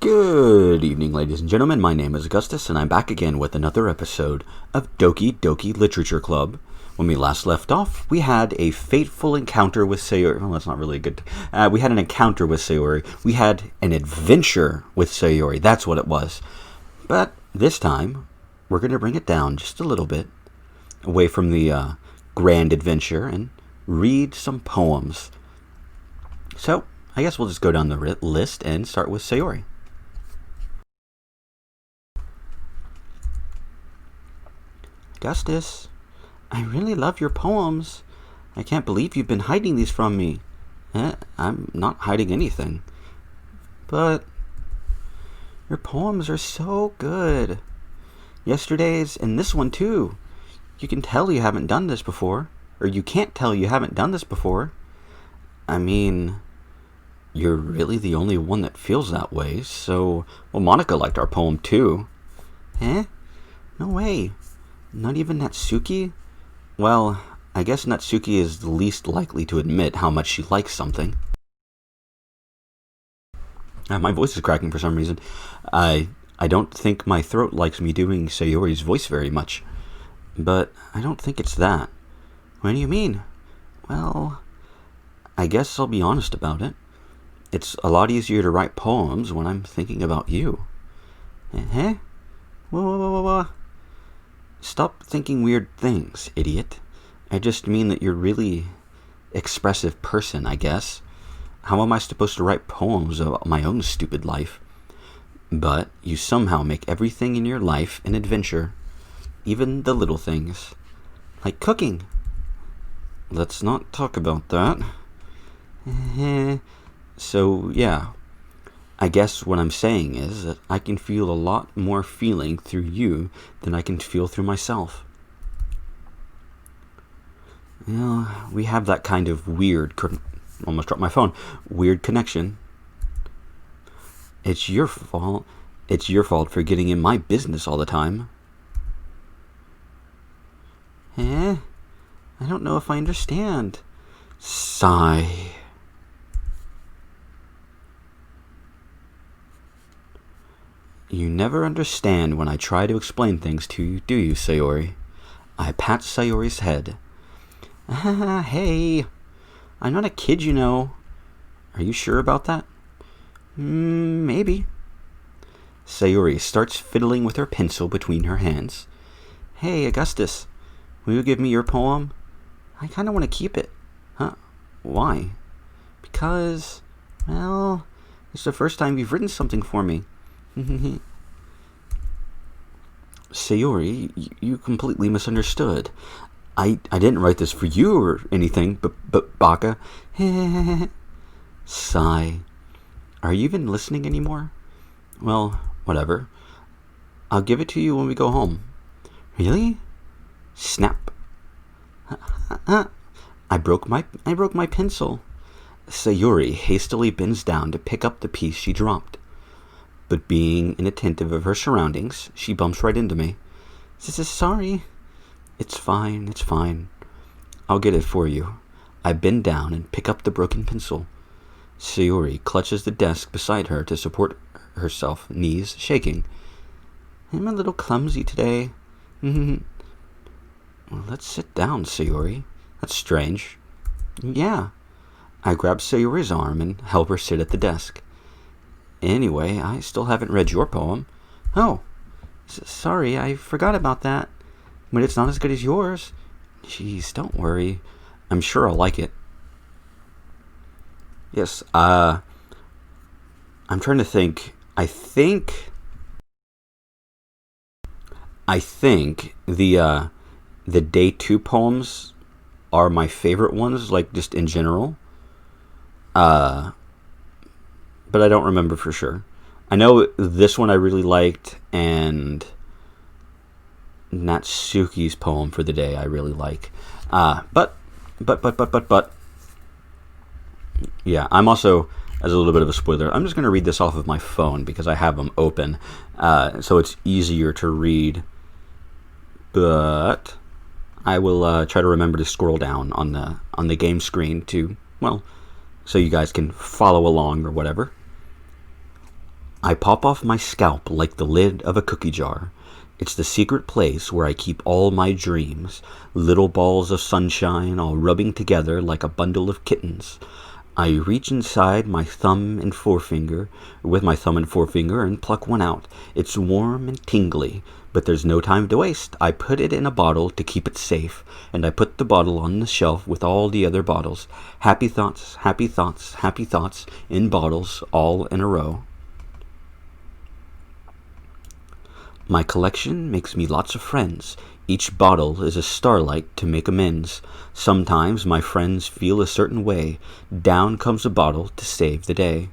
Good evening, ladies and gentlemen. My name is Augustus, and I'm back again with another episode of Doki Doki Literature Club. When we last left off, we had a fateful encounter with Sayori. Well, that's not really good. We had an encounter with Sayori. We had an adventure with Sayori. That's what it was. But this time, we're going to bring it down just a little bit, away from the grand adventure, and read some poems. So, I guess we'll just go down the list and start with Sayori. Augustus, I really love your poems. I can't believe you've been hiding these from me. I'm not hiding anything. But your poems are so good. Yesterday's and this one too. You can tell you haven't done this before. Or you can't tell you haven't done this before. I mean, you're really the only one that feels that way. So, well, Monica liked our poem too. No way. Not even Natsuki? Well, I guess Natsuki is the least likely to admit how much she likes something. My voice is cracking for some reason. I don't think my throat likes me doing Sayori's voice very much. But I don't think it's that. What do you mean? Well, I guess I'll be honest about it. It's a lot easier to write poems when I'm thinking about you. Whoa. Stop thinking weird things, idiot. I just mean that you're a really expressive person, I guess. How am I supposed to write poems about my own stupid life? But you somehow make everything in your life an adventure. Even the little things. Like cooking. Let's not talk about that. So, yeah. I guess what I'm saying is that I can feel a lot more feeling through you than I can feel through myself. Well, we have that kind of weird, almost dropped my phone, weird connection. It's your fault. It's your fault for getting in my business all the time. I don't know if I understand. Sigh. You never understand when I try to explain things to you, do you, Sayori? I pat Sayori's head. Hey, I'm not a kid, you know. Are you sure about that? Maybe. Sayori starts fiddling with her pencil between her hands. Hey, Augustus, will you give me your poem? I kind of want to keep it. Huh? Why? Because, well, it's the first time you've written something for me. Sayori, you completely misunderstood. I didn't write this for you or anything, but Baka. Sigh. Are you even listening anymore? Well, whatever. I'll give it to you when we go home. Really? Snap. I broke my pencil. Sayori hastily bends down to pick up the piece she dropped. But being inattentive of her surroundings, she bumps right into me. Sorry. It's fine. I'll get it for you. I bend down and pick up the broken pencil. Sayori clutches the desk beside her to support herself, knees shaking. I'm a little clumsy today. Well, let's sit down, Sayori. That's strange. Yeah. I grab Sayori's arm and help her sit at the desk. Anyway, I still haven't read your poem. Oh, sorry, I forgot about that. But it's not as good as yours. Jeez, don't worry. I'm sure I'll like it. Yes, I'm trying to think. I think the day 2 poems are my favorite ones, like just in general. But I don't remember for sure. I know this one I really liked, and Natsuki's poem for the day I really like. But, yeah, I'm also, as a little bit of a spoiler, I'm just going to read this off of my phone because I have them open, so it's easier to read. But I will try to remember to scroll down on the game screen to, well, so you guys can follow along or whatever. I pop off my scalp like the lid of a cookie jar. It's the secret place where I keep all my dreams, little balls of sunshine all rubbing together like a bundle of kittens. I reach inside my thumb and forefinger, and pluck one out. It's warm and tingly, but there's no time to waste. I put it in a bottle to keep it safe, and I put the bottle on the shelf with all the other bottles. Happy thoughts, happy thoughts, happy thoughts, in bottles, all in a row. My collection makes me lots of friends. Each bottle is a starlight to make amends. Sometimes my friends feel a certain way. Down comes a bottle to save the day.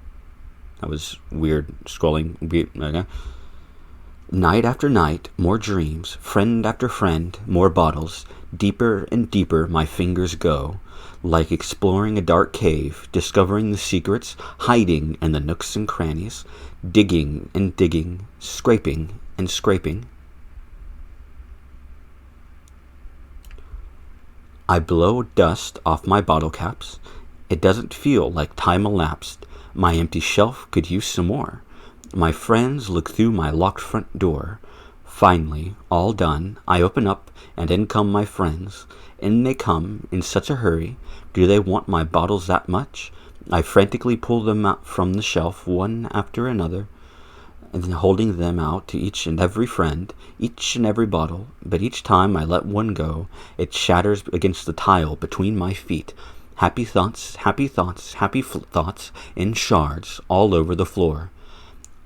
That was weird scrolling. Okay. Night after night, more dreams. Friend after friend, more bottles. Deeper and deeper my fingers go. Like exploring a dark cave, discovering the secrets, hiding in the nooks and crannies. Digging and digging, scraping and scraping. I blow dust off my bottle caps. It doesn't feel like time elapsed. My empty shelf could use some more. My friends look through my locked front door. Finally, all done, I open up, and in come my friends. In they come, in such a hurry. Do they want my bottles that much? I frantically pull them out from the shelf, one after another, and then holding them out to each and every friend, each and every bottle, but each time I let one go, it shatters against the tile between my feet. Happy thoughts, happy thoughts, happy thoughts, in shards all over the floor.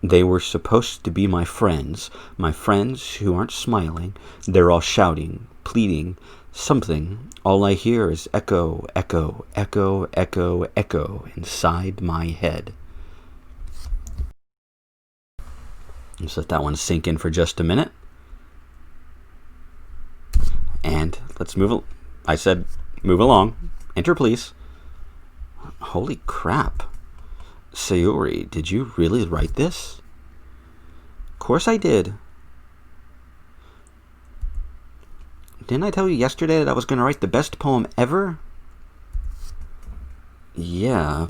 They were supposed to be my friends who aren't smiling. They're all shouting, pleading, something. All I hear is echo, echo, echo, echo, echo inside my head. Let's let that one sink in for just a minute. And let's move. I said move along. Enter, please. Holy crap. Sayori, did you really write this? Of course I did. Didn't I tell you yesterday that I was going to write the best poem ever? Yeah,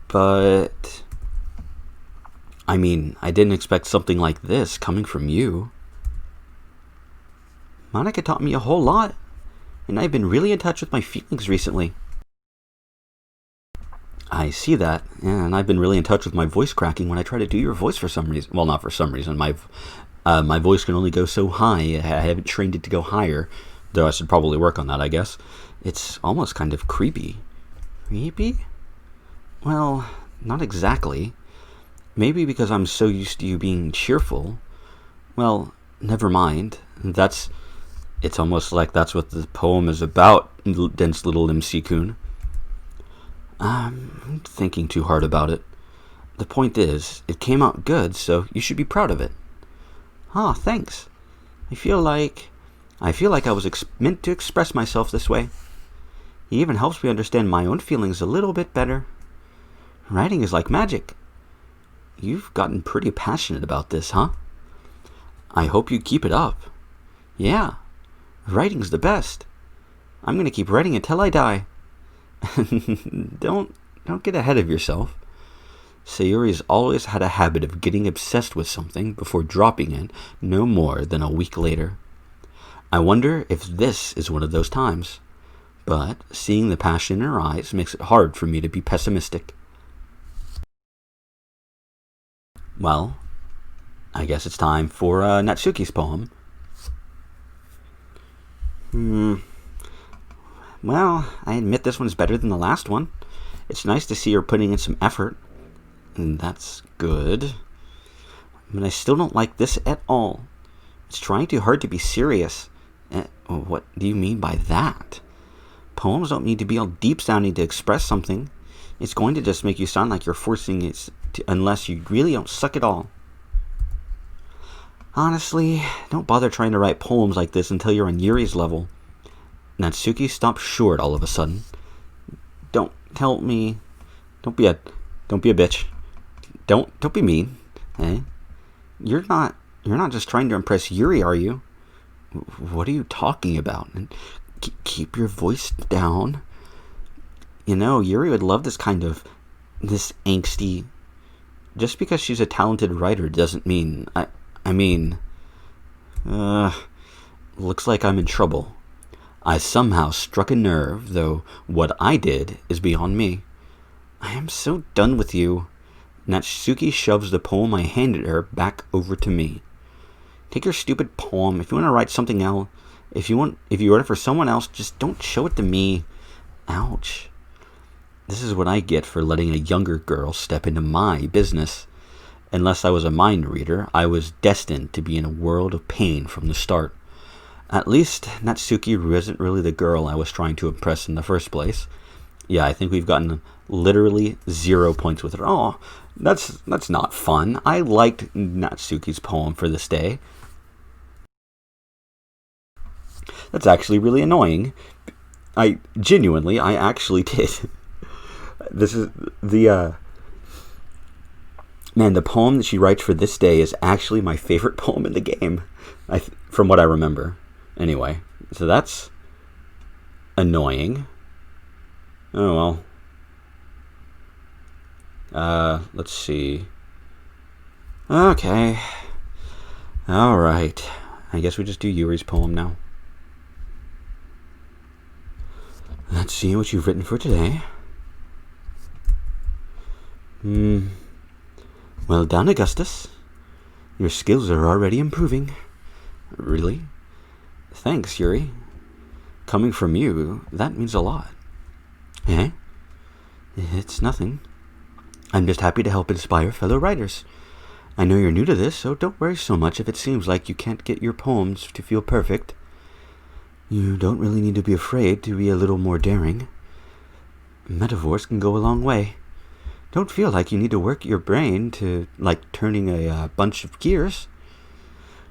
but I mean, I didn't expect something like this coming from you. Monica taught me a whole lot, and I've been really in touch with my feelings recently. I see that, and I've been really in touch with my voice cracking when I try to do your voice for some reason. Well, not for some reason. My voice can only go so high. I haven't trained it to go higher, though I should probably work on that, I guess. It's almost kind of creepy. Creepy? Well, not exactly. Maybe because I'm so used to you being cheerful. Well, never mind. It's almost like that's what the poem is about, dense little MC-kun. I'm thinking too hard about it. The point is, it came out good, so you should be proud of it. Ah, thanks. I feel like I was meant to express myself this way. It even helps me understand my own feelings a little bit better. Writing is like magic. You've gotten pretty passionate about this, huh? I hope you keep it up. Yeah, writing's the best. I'm going to keep writing until I die. Don't get ahead of yourself. Sayori's always had a habit of getting obsessed with something before dropping it no more than a week later. I wonder if this is one of those times. But seeing the passion in her eyes makes it hard for me to be pessimistic. Well, I guess it's time for Natsuki's poem. Well, I admit this one's better than the last one. It's nice to see her putting in some effort. And that's good. But I still don't like this at all. It's trying too hard to be serious. What do you mean by that? Poems don't need to be all deep sounding to express something. It's going to just make you sound like you're forcing it unless you really don't suck at all. Honestly, don't bother trying to write poems like this until you're on Yuri's level. Natsuki stopped short all of a sudden. Don't help me. Don't be a bitch. Don't be mean. Eh? You're not just trying to impress Yuri, are you? What are you talking about? And keep your voice down. You know, Yuri would love this angsty, Just because she's a talented writer doesn't mean... I mean... Looks like I'm in trouble. I somehow struck a nerve, though what I did is beyond me. I am so done with you. Natsuki shoves the poem I handed her back over to me. Take your stupid poem. If you want to write something else, if you write it for someone else, just don't show it to me. Ouch. This is what I get for letting a younger girl step into my business. Unless I was a mind reader, I was destined to be in a world of pain from the start. At least Natsuki wasn't really the girl I was trying to impress in the first place. Yeah, I think we've gotten literally 0 points with her. Oh, that's not fun. I liked Natsuki's poem for this day. That's actually really annoying. I actually did. This is the man, the poem that she writes for this day is actually my favorite poem in the game, from what I remember. Anyway, so that's annoying. Oh well. Let's see. Okay. Alright. I guess we just do Yuri's poem now. Let's see what you've written for today. Well done, Augustus. Your skills are already improving. Really? Thanks, Yuri. Coming from you, that means a lot. Eh? It's nothing. I'm just happy to help inspire fellow writers. I know you're new to this, so don't worry so much if it seems like you can't get your poems to feel perfect. You don't really need to be afraid to be a little more daring. Metaphors can go a long way. Don't feel like you need to work your brain to like turning a bunch of gears.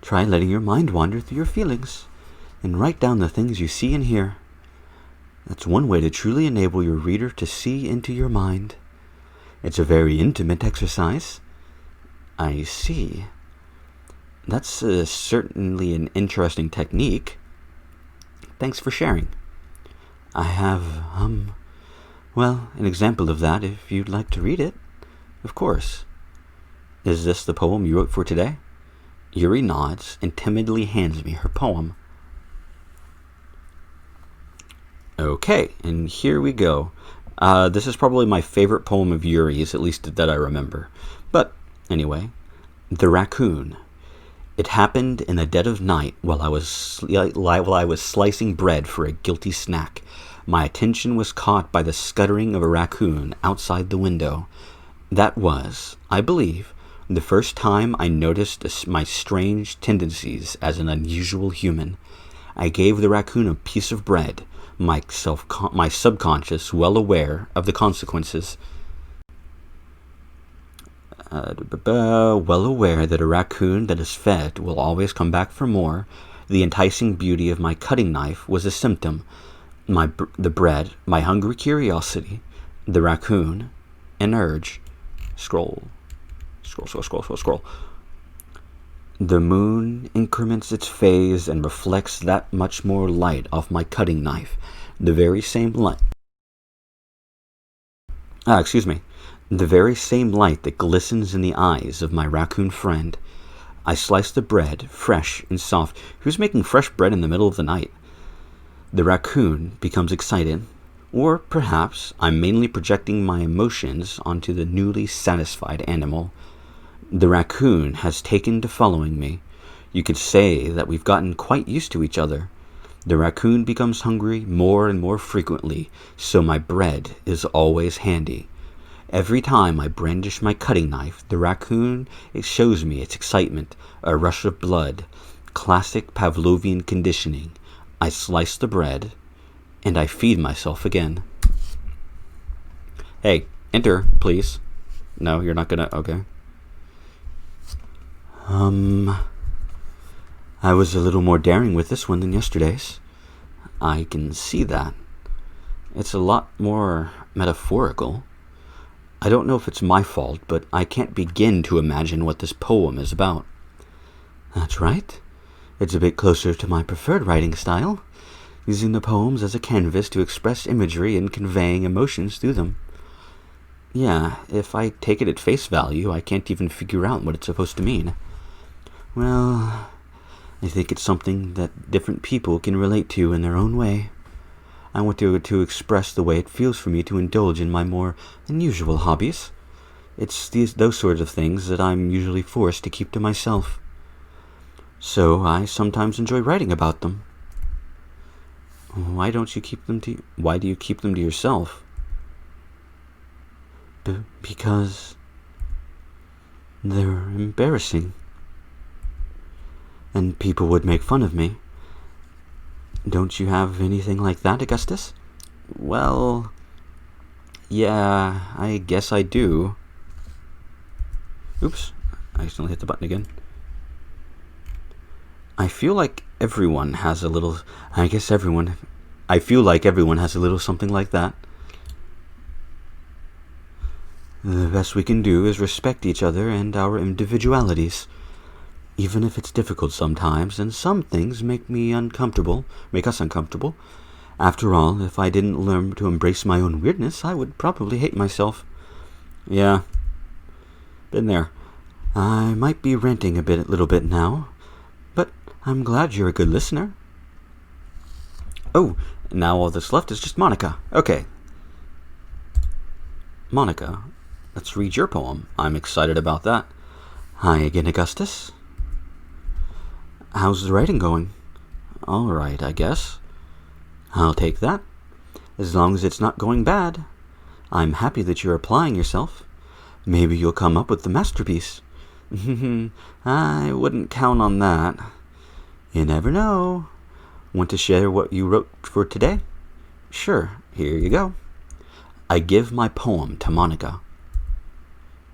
Try letting your mind wander through your feelings and write down the things you see and hear. That's one way to truly enable your reader to see into your mind. It's a very intimate exercise. I see. That's certainly an interesting technique. Thanks for sharing. I have, well, an example of that if you'd like to read it. Of course. Is this the poem you wrote for today? Yuri nods and timidly hands me her poem. Okay, and here we go. This is probably my favorite poem of Yuri's, at least that I remember. But, anyway, The Raccoon. It happened in the dead of night while I was slicing bread for a guilty snack. My attention was caught by the scuttering of a raccoon outside the window. That was, I believe, the first time I noticed my strange tendencies as an unusual human. I gave the raccoon a piece of bread, my subconscious well aware of the consequences. Well aware that a raccoon that is fed will always come back for more, the enticing beauty of my cutting knife was a symptom. The bread, my hungry curiosity, the raccoon, an urge. Scroll. The moon increments its phase and reflects that much more light off my cutting knife. The very same light. The very same light that glistens in the eyes of my raccoon friend. I slice the bread, fresh and soft. Who's making fresh bread in the middle of the night? The raccoon becomes excited. Or perhaps I'm mainly projecting my emotions onto the newly satisfied animal. The raccoon has taken to following me. You could say that we've gotten quite used to each other. The raccoon becomes hungry more and more frequently, so my bread is always handy. Every time I brandish my cutting knife, the raccoon, it shows me its excitement, a rush of blood, classic Pavlovian conditioning. I slice the bread, and I feed myself again. Hey, enter, please. No, you're not gonna, okay. I was a little more daring with this one than yesterday's. I can see that. It's a lot more metaphorical. I don't know if it's my fault, but I can't begin to imagine what this poem is about. That's right. It's a bit closer to my preferred writing style, using the poems as a canvas to express imagery and conveying emotions through them. Yeah, if I take it at face value, I can't even figure out what it's supposed to mean. Well, I think it's something that different people can relate to in their own way. I want to express the way it feels for me to indulge in my more unusual hobbies. It's those sorts of things that I'm usually forced to keep to myself. So I sometimes enjoy writing about them. Why do you keep them to yourself? Because they're embarrassing. And people would make fun of me. Don't you have anything like that, Augustus? Well, yeah, I guess I do. Oops, I accidentally hit the button again. I feel like everyone has a little something like that. The best we can do is respect each other and our individualities. Even if it's difficult sometimes, and some things make us uncomfortable. After all, if I didn't learn to embrace my own weirdness, I would probably hate myself. Yeah, been there. I might be ranting a little bit now, but I'm glad you're a good listener. Oh, now all that's left is just Monica. Okay. Monica, let's read your poem. I'm excited about that. Hi again, Augustus. How's the writing going? All right, I guess. I'll take that. As long as it's not going bad. I'm happy that you're applying yourself. Maybe you'll come up with the masterpiece. I wouldn't count on that. You never know. Want to share what you wrote for today? Sure, here you go. I give my poem to Monica.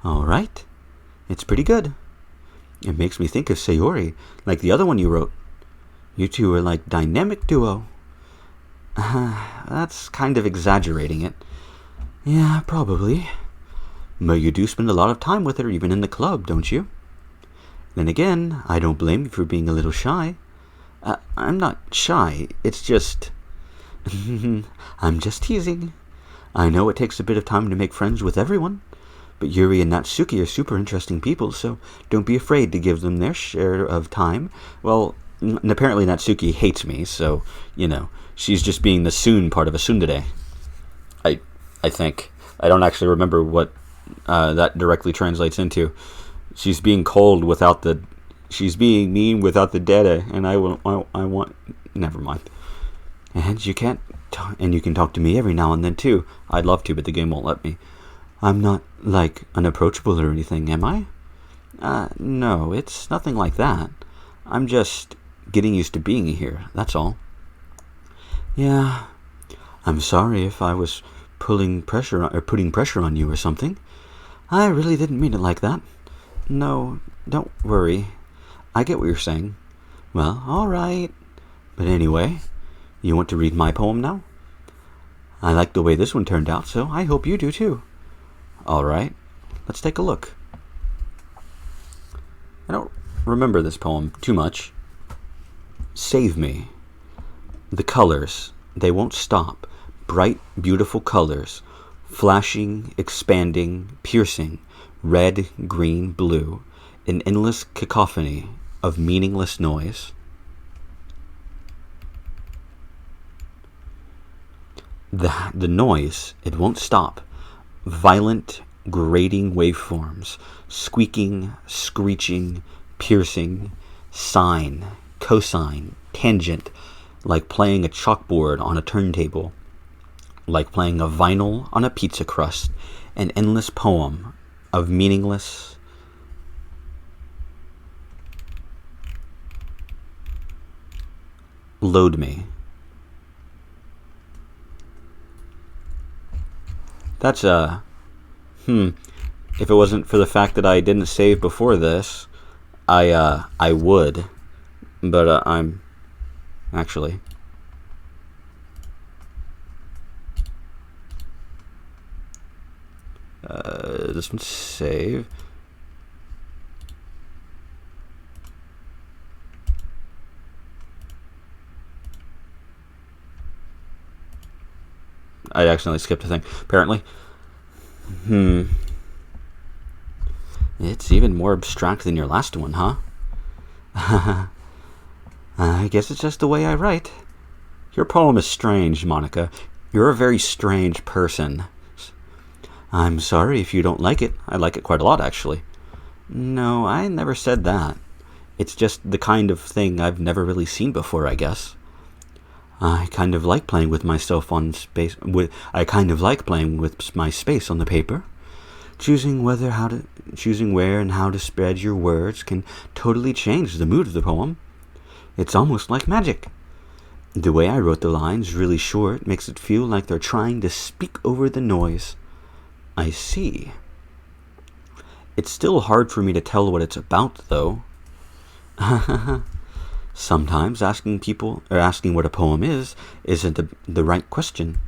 All right. It's pretty good. It makes me think of Sayori, like the other one you wrote. You two are like dynamic duo. That's kind of exaggerating it. Yeah, probably. But you do spend a lot of time with her even in the club, don't you? Then again, I don't blame you for being a little shy. I'm not shy, it's just... I'm just teasing. I know it takes a bit of time to make friends with everyone, but Yuri and Natsuki are super interesting people, so don't be afraid to give them their share of time. Well, apparently Natsuki hates me, so, she's just being the soon part of a tsundere. I think. I don't actually remember what that directly translates into. She's being cold without the... She's being mean without the dere, and I want... Never mind. And you can talk to me every now and then, too. I'd love to, but the game won't let me. I'm not, unapproachable or anything, am I? No, it's nothing like that. I'm just getting used to being here, that's all. Yeah, I'm sorry if I was putting pressure on you or something. I really didn't mean it like that. No, don't worry. I get what you're saying. Well, all right. But anyway, you want to read my poem now? I like the way this one turned out, so I hope you do too. All right, let's take a look. I don't remember this poem too much. Save me. The colors, they won't stop. Bright, beautiful colors, flashing, expanding, piercing, red, green, blue, an endless cacophony of meaningless noise. The noise, it won't stop. Violent, grating waveforms, squeaking, screeching, piercing, sine, cosine, tangent, like playing a chalkboard on a turntable, like playing a vinyl on a pizza crust, an endless poem of meaningless... Load me. That's if it wasn't for the fact that I didn't save before this, I would, but I'm actually... this one's save. I accidentally skipped a thing, apparently. It's even more abstract than your last one, huh? I guess it's just the way I write. Your poem is strange, Monica. You're a very strange person. I'm sorry if you don't like it. I like it quite a lot, actually. No, I never said that. It's just the kind of thing I've never really seen before, I guess. I kind of like playing with myself on space. I kind of like playing with my space on the paper. Choosing where and how to spread your words can totally change the mood of the poem. It's almost like magic. The way I wrote the lines, really short, makes it feel like they're trying to speak over the noise. I see. It's still hard for me to tell what it's about, though. Sometimes asking what a poem isn't the right question.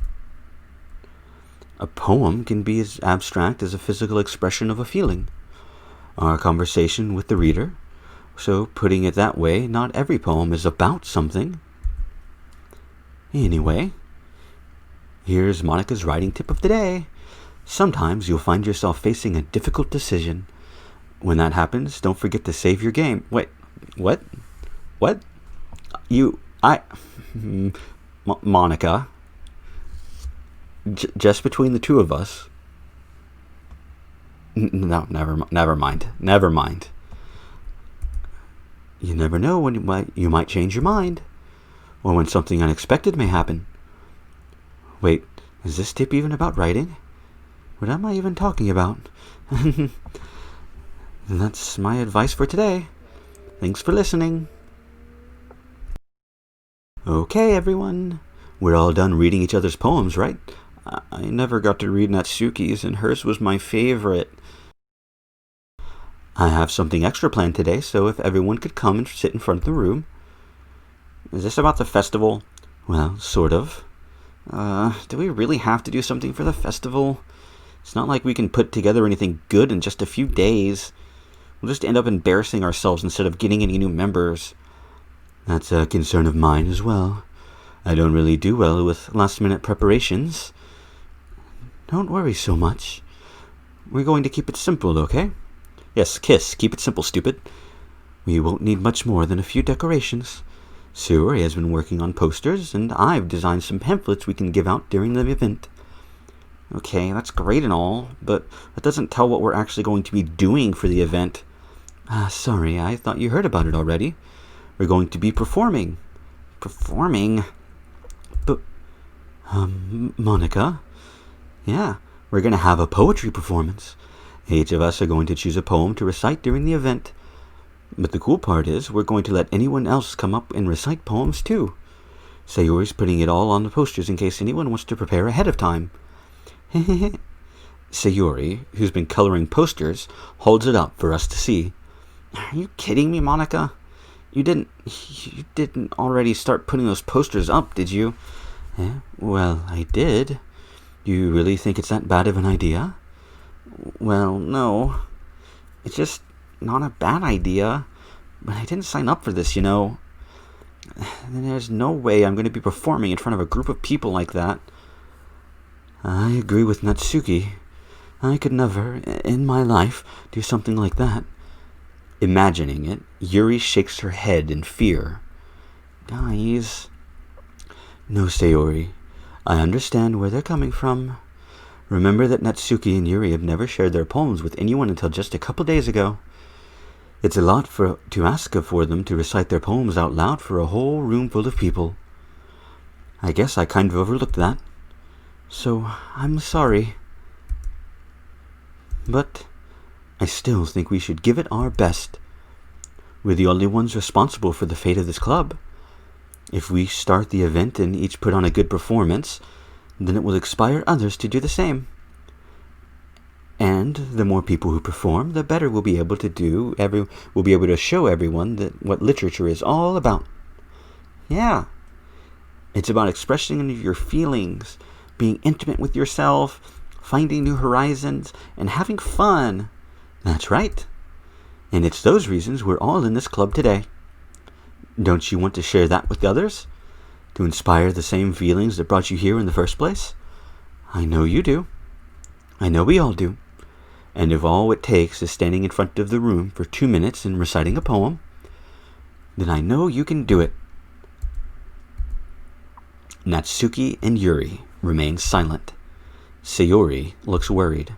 A poem can be as abstract as a physical expression of a feeling, or a conversation with the reader. So, putting it that way, not every poem is about something. Anyway, here's Monica's writing tip of the day. Sometimes you'll find yourself facing a difficult decision. When that happens, don't forget to save your game. Wait, what? What? Monica, just between the two of us. No, never mind. You never know when you might change your mind, or when something unexpected may happen. Wait, is this tip even about writing? What am I even talking about? And that's my advice for today. Thanks for listening. Okay, everyone. We're all done reading each other's poems, right? I never got to read Natsuki's, and hers was my favorite. I have something extra planned today, so if everyone could come and sit in front of the room. Is this about the festival? Well, sort of. Do we really have to do something for the festival? It's not like we can put together anything good in just a few days. We'll just end up embarrassing ourselves instead of getting any new members. That's a concern of mine as well. I don't really do well with last-minute preparations. Don't worry so much. We're going to keep it simple, okay? Yes, Kiss, keep it simple, stupid. We won't need much more than a few decorations. Suri has been working on posters, and I've designed some pamphlets we can give out during the event. Okay, that's great and all, but that doesn't tell what we're actually going to be doing for the event. Sorry, I thought you heard about it already. We're going to be performing. Performing? But, Monica? Yeah, we're going to have a poetry performance. Each of us are going to choose a poem to recite during the event. But the cool part is, we're going to let anyone else come up and recite poems too. Sayori's putting it all on the posters in case anyone wants to prepare ahead of time. Sayori, who's been coloring posters, holds it up for us to see. Are you kidding me, Monica? You didn't already start putting those posters up, did you? Well, I did. Do you really think it's that bad of an idea? Well, no. It's just not a bad idea. But I didn't sign up for this, you know. There's no way I'm going to be performing in front of a group of people like that. I agree with Natsuki. I could never, in my life, do something like that. Imagining it, Yuri shakes her head in fear. Guys. No, Sayori. I understand where they're coming from. Remember that Natsuki and Yuri have never shared their poems with anyone until just a couple days ago. It's a lot to ask for them to recite their poems out loud for a whole room full of people. I guess I kind of overlooked that. So, I'm sorry. But I still think we should give it our best. We're the only ones responsible for the fate of this club. If we start the event and each put on a good performance, then it will inspire others to do the same. And the more people who perform, the better we'll be able to show everyone what literature is all about. Yeah. It's about expressing your feelings, being intimate with yourself, finding new horizons, and having fun. That's right. And it's those reasons we're all in this club today. Don't you want to share that with others? To inspire the same feelings that brought you here in the first place? I know you do. I know we all do. And if all it takes is standing in front of the room for 2 minutes and reciting a poem, then I know you can do it. Natsuki and Yuri remain silent. Sayori looks worried.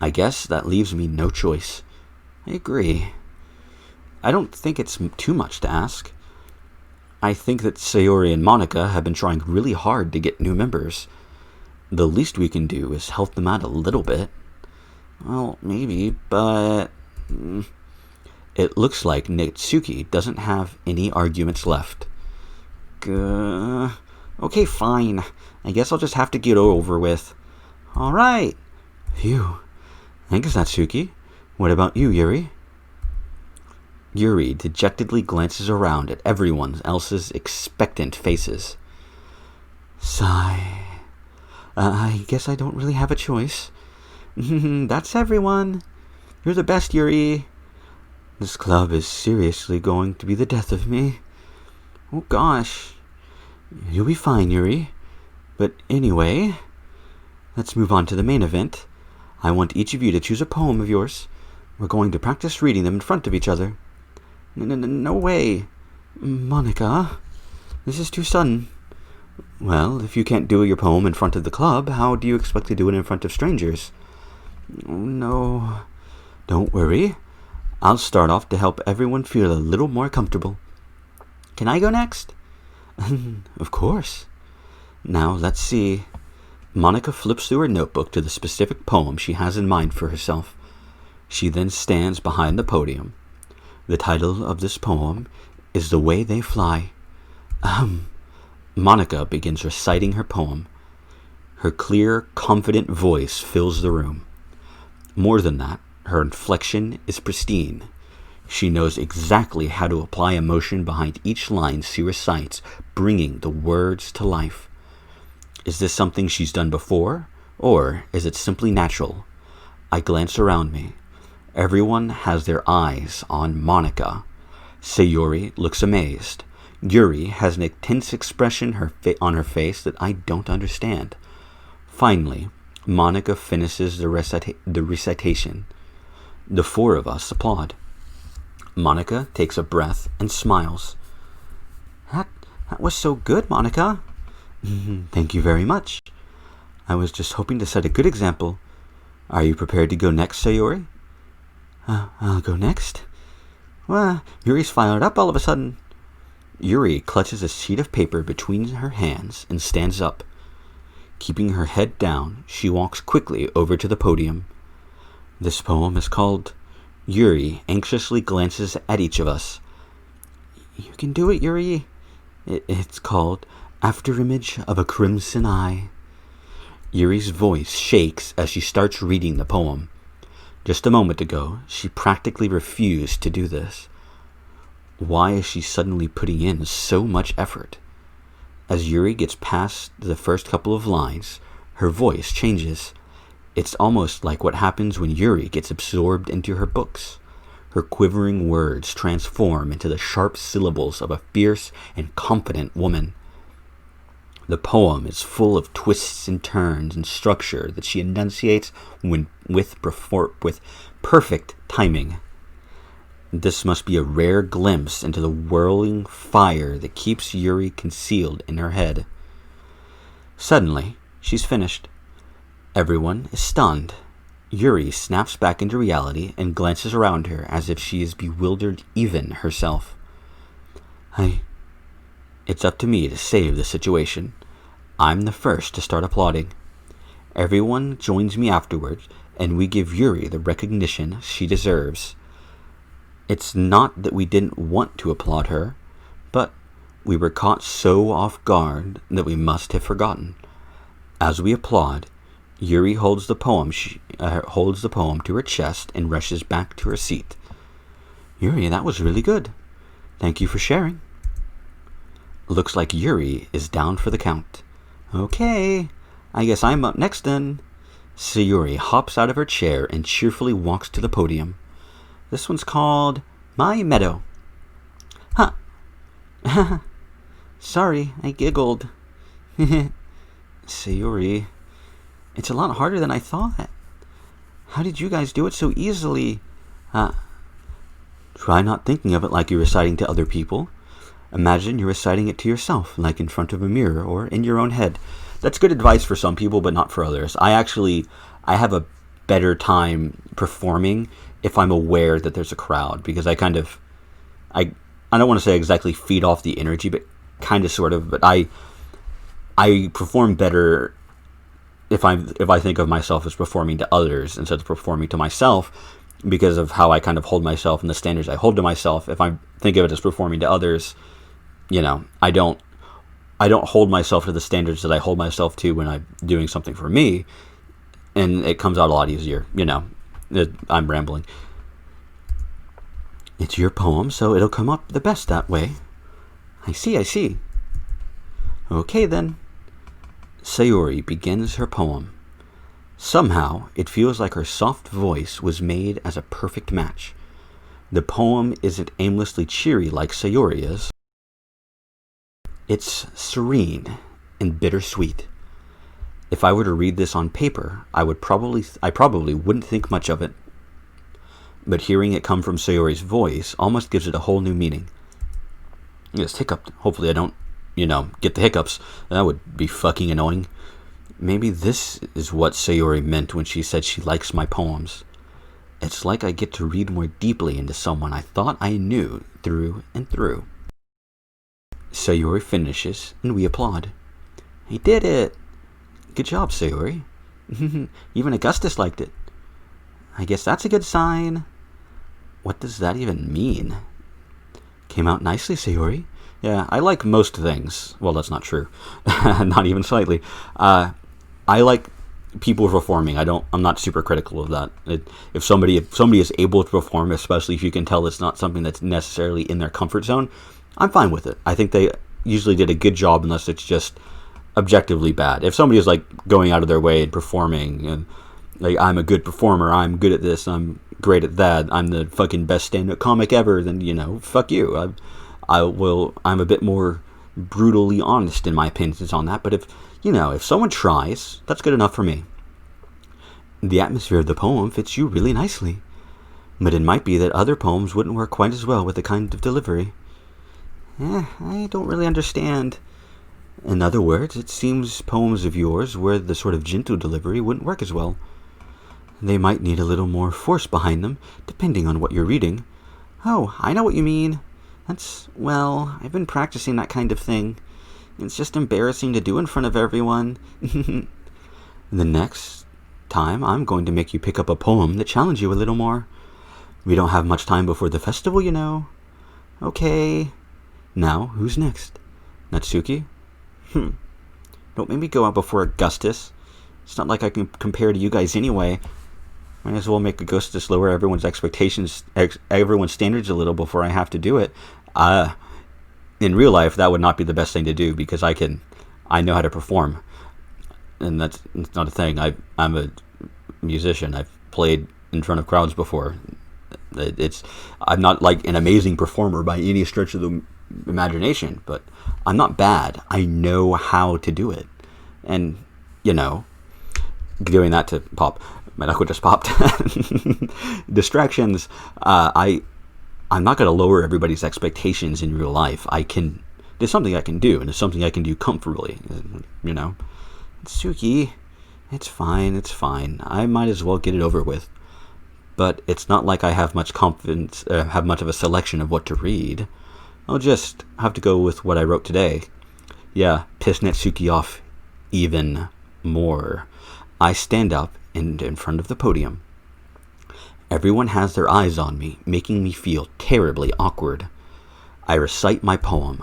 I guess that leaves me no choice. I agree. I don't think it's too much to ask. I think that Sayori and Monica have been trying really hard to get new members. The least we can do is help them out a little bit. Well, maybe, but it looks like Natsuki doesn't have any arguments left. Okay, fine. I guess I'll just have to get over with. All right. Phew. Thanks, Natsuki. What about you, Yuri? Yuri dejectedly glances around at everyone else's expectant faces. Sigh. I guess I don't really have a choice. That's everyone. You're the best, Yuri. This club is seriously going to be the death of me. Oh gosh. You'll be fine, Yuri. But anyway, let's move on to the main event. I want each of you to choose a poem of yours. We're going to practice reading them in front of each other. No way. Monica, this is too sudden. Well, if you can't do your poem in front of the club, how do you expect to do it in front of strangers? No. Don't worry. I'll start off to help everyone feel a little more comfortable. Can I go next? Of course. Now, let's see. Monica flips through her notebook to the specific poem she has in mind for herself. She then stands behind the podium. The title of this poem is The Way They Fly. Monica begins reciting her poem. Her clear, confident voice fills the room. More than that, her inflection is pristine. She knows exactly how to apply emotion behind each line she recites, bringing the words to life. Is this something she's done before, or is it simply natural? I glance around me. Everyone has their eyes on Monica. Sayori looks amazed. Yuri has an intense expression on her face that I don't understand. Finally, Monica finishes the recitation. The four of us applaud. Monica takes a breath and smiles. That was so good, Monica. Thank you very much. I was just hoping to set a good example. Are you prepared to go next, Sayori? I'll go next. Well, Yuri's fired up all of a sudden. Yuri clutches a sheet of paper between her hands and stands up. Keeping her head down, she walks quickly over to the podium. This poem is called Yuri anxiously glances at each of us. You can do it, Yuri. It's called Afterimage of a Crimson Eye. Yuri's voice shakes as she starts reading the poem. Just a moment ago, she practically refused to do this. Why is she suddenly putting in so much effort? As Yuri gets past the first couple of lines, her voice changes. It's almost like what happens when Yuri gets absorbed into her books. Her quivering words transform into the sharp syllables of a fierce and confident woman. The poem is full of twists and turns and structure that she enunciates with perfect timing. This must be a rare glimpse into the whirling fire that keeps Yuri concealed in her head. Suddenly, she's finished. Everyone is stunned. Yuri snaps back into reality and glances around her as if she is bewildered even herself. It's up to me to save the situation. I'm the first to start applauding. Everyone joins me afterwards, and we give Yuri the recognition she deserves. It's not that we didn't want to applaud her, but we were caught so off guard that we must have forgotten. As we applaud, Yuri holds the poem to her chest and rushes back to her seat. Yuri, that was really good. Thank you for sharing. Looks like Yuri is down for the count. Okay, I guess I'm up next then. Sayori hops out of her chair and cheerfully walks to the podium. This one's called My Meadow. Huh. Sorry, I giggled. Sayori, it's a lot harder than I thought. How did you guys do it so easily? Try not thinking of it like you're reciting to other people. Imagine you're reciting it to yourself, like in front of a mirror or in your own head. That's good advice for some people, but not for others. I have a better time performing if I'm aware that there's a crowd, because I don't want to say exactly feed off the energy, but kind of sort of, but I perform better if I think of myself as performing to others instead of performing to myself, because of how I kind of hold myself and the standards I hold to myself. If I think of it as performing to others, I don't hold myself to the standards that I hold myself to when I'm doing something for me, and it comes out a lot easier. I'm rambling. It's your poem, so it'll come up the best that way. I see. Okay then. Sayori begins her poem. Somehow, it feels like her soft voice was made as a perfect match. The poem isn't aimlessly cheery like Sayori is. It's serene and bittersweet. If I were to read this on paper, I probably wouldn't think much of it. But hearing it come from Sayori's voice almost gives it a whole new meaning. Just hiccuped. Hopefully I don't, get the hiccups. That would be fucking annoying. Maybe this is what Sayori meant when she said she likes my poems. It's like I get to read more deeply into someone I thought I knew through and through. Sayori finishes, and we applaud. He did it! Good job, Sayori. Even Augustus liked it. I guess that's a good sign. What does that even mean? Came out nicely, Sayori. Yeah, I like most things. Well, that's not true. Not even slightly. I like people performing. I'm not super critical of that. If somebody is able to perform, especially if you can tell it's not something that's necessarily in their comfort zone, I'm fine with it. I think they usually did a good job, unless it's just objectively bad. If somebody is like going out of their way and performing, and like, I'm a good performer, I'm good at this, I'm great at that, I'm the fucking best stand-up comic ever, then fuck you. I'm a bit more brutally honest in my opinions on that. But if someone tries, that's good enough for me. The atmosphere of the poem fits you really nicely, but it might be that other poems wouldn't work quite as well with the kind of delivery. I don't really understand. In other words, it seems poems of yours where the sort of gentle delivery wouldn't work as well. They might need a little more force behind them, depending on what you're reading. Oh, I know what you mean. I've been practicing that kind of thing. It's just embarrassing to do in front of everyone. The next time, I'm going to make you pick up a poem that challenges you a little more. We don't have much time before the festival, Okay. Now, who's next? Natsuki? Don't make me go out before Augustus. It's not like I can compare to you guys anyway. Might as well make Augustus lower everyone's expectations, everyone's standards a little before I have to do it. In real life, that would not be the best thing to do, because I know how to perform, and that's not a thing. I'm a musician. I've played in front of crowds before. I'm not like an amazing performer by any stretch of the imagination, but I'm not bad. I know how to do it, and doing that to pop. My knuckle just popped. Distractions. I'm not going to lower everybody's expectations in real life. There's something I can do, and it's something I can do comfortably. Suki, it's fine. I might as well get it over with. But it's not like I have much confidence, have much of a selection of what to read. I'll just have to go with what I wrote today. Yeah, piss Natsuki off even more. I stand up in front of the podium. Everyone has their eyes on me, making me feel terribly awkward. I recite my poem.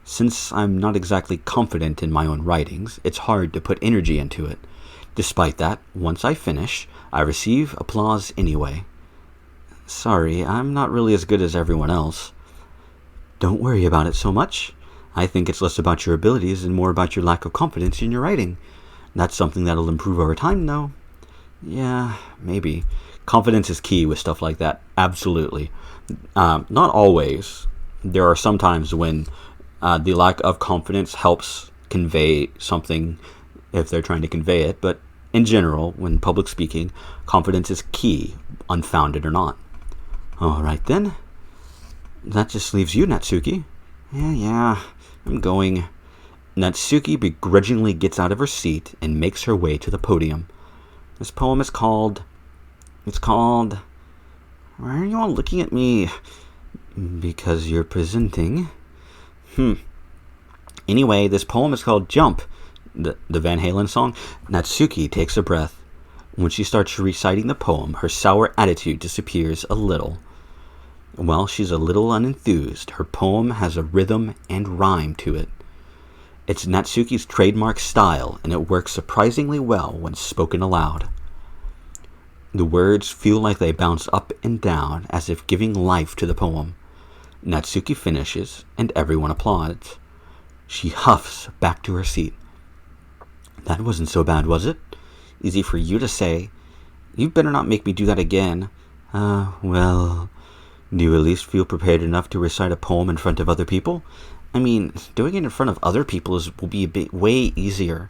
Since I'm not exactly confident in my own writings, it's hard to put energy into it. Despite that, once I finish, I receive applause anyway. Sorry, I'm not really as good as everyone else. Don't worry about it so much. I think it's less about your abilities and more about your lack of confidence in your writing. That's something that'll improve over time, though. Yeah, maybe. Confidence is key with stuff like that. Absolutely. Not always. There are some times when the lack of confidence helps convey something if they're trying to convey it, but In general, when public speaking, confidence is key, unfounded or not. All right then. That just leaves you, Natsuki. Yeah, I'm going. Natsuki begrudgingly gets out of her seat and makes her way to the podium. This poem is called... Why are you all looking at me? Because you're presenting. Anyway, this poem is called Jump, the Van Halen song. Natsuki takes a breath. When she starts reciting the poem, her sour attitude disappears a little. Well, she's a little unenthused. Her poem has a rhythm and rhyme to it. It's Natsuki's trademark style, and it works surprisingly well when spoken aloud. The words feel like they bounce up and down as if giving life to the poem. Natsuki finishes, and everyone applauds. She huffs back to her seat. That wasn't so bad, was it? Easy for you to say. You better not make me do that again. Well, do you at least feel prepared enough to recite a poem in front of other people? I mean, doing it in front of other people will be way easier.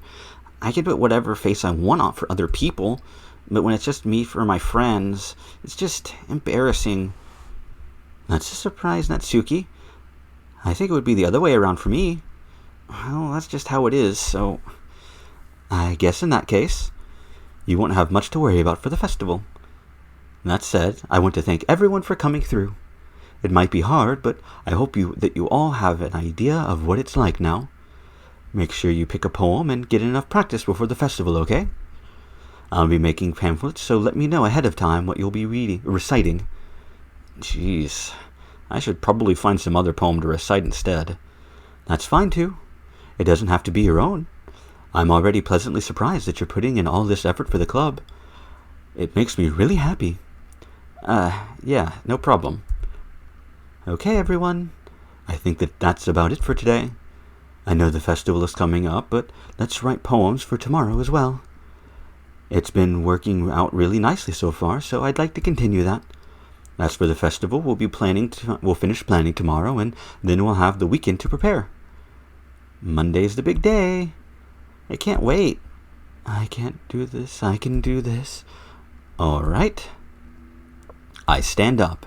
I can put whatever face I want on for other people, but when it's just me for my friends, it's just embarrassing. That's a surprise, Natsuki. I think it would be the other way around for me. Well, that's just how it is, so I guess in that case, you won't have much to worry about for the festival. That said, I want to thank everyone for coming through. It might be hard, but I hope that you all have an idea of what it's like now. Make sure you pick a poem and get enough practice before the festival, okay? I'll be making pamphlets, so let me know ahead of time what you'll be reciting. Jeez, I should probably find some other poem to recite instead. That's fine too. It doesn't have to be your own. I'm already pleasantly surprised that you're putting in all this effort for the club. It makes me really happy. Yeah, no problem. Okay, everyone. I think that's about it for today. I know the festival is coming up, but let's write poems for tomorrow as well. It's been working out really nicely so far, so I'd like to continue that. As for the festival, we'll finish planning tomorrow, and then we'll have the weekend to prepare. Monday's the big day. I can't wait. I can't do this. I can do this. All right. I stand up.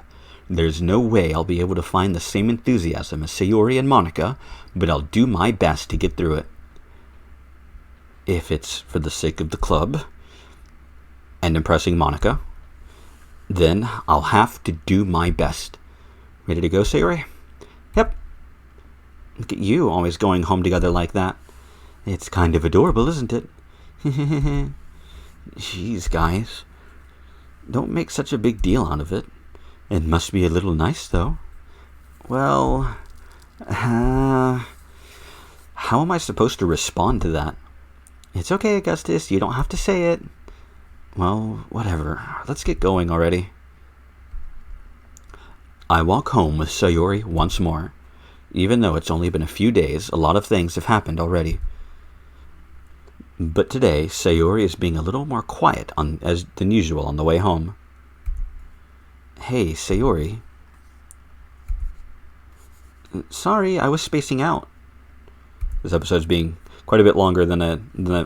There's no way I'll be able to find the same enthusiasm as Sayori and Monica, but I'll do my best to get through it. If it's for the sake of the club and impressing Monica, then I'll have to do my best. Ready to go, Sayori? Yep. Look at you, always going home together like that. It's kind of adorable, isn't it? Jeez, guys. Don't make such a big deal out of it. It must be a little nice, though. Well, how am I supposed to respond to that? It's okay, Augustus. You don't have to say it. Well, whatever. Let's get going already. I walk home with Sayori once more. Even though it's only been a few days, a lot of things have happened already. But today, Sayori is being a little more quiet than usual on the way home. Hey, Sayori. Sorry, I was spacing out. This episode's being quite a bit longer than I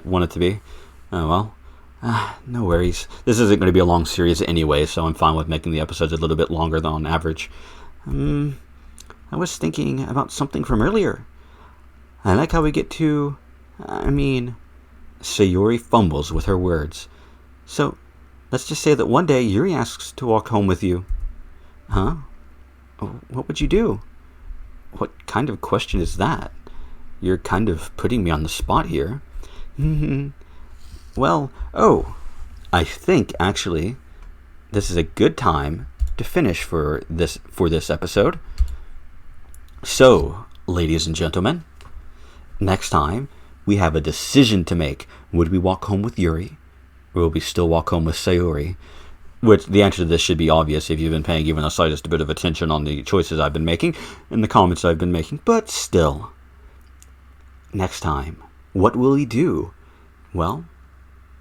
want it to be. Oh, well. No worries. This isn't going to be a long series anyway, so I'm fine with making the episodes a little bit longer than on average. I was thinking about something from earlier. I like how we get to... Sayori fumbles with her words. So, let's just say that one day Yuri asks to walk home with you. Huh? What would you do? What kind of question is that? You're kind of putting me on the spot here. Well, I think, actually, this is a good time to finish for this episode. So, ladies and gentlemen, next time, we have a decision to make. Would we walk home with Yuri? Or will we still walk home with Sayori? Which, the answer to this should be obvious if you've been paying even the slightest bit of attention on the choices I've been making and the comments I've been making. But still, next time, what will he do? Well,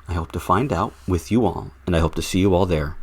I hope to find out with you all, and I hope to see you all there.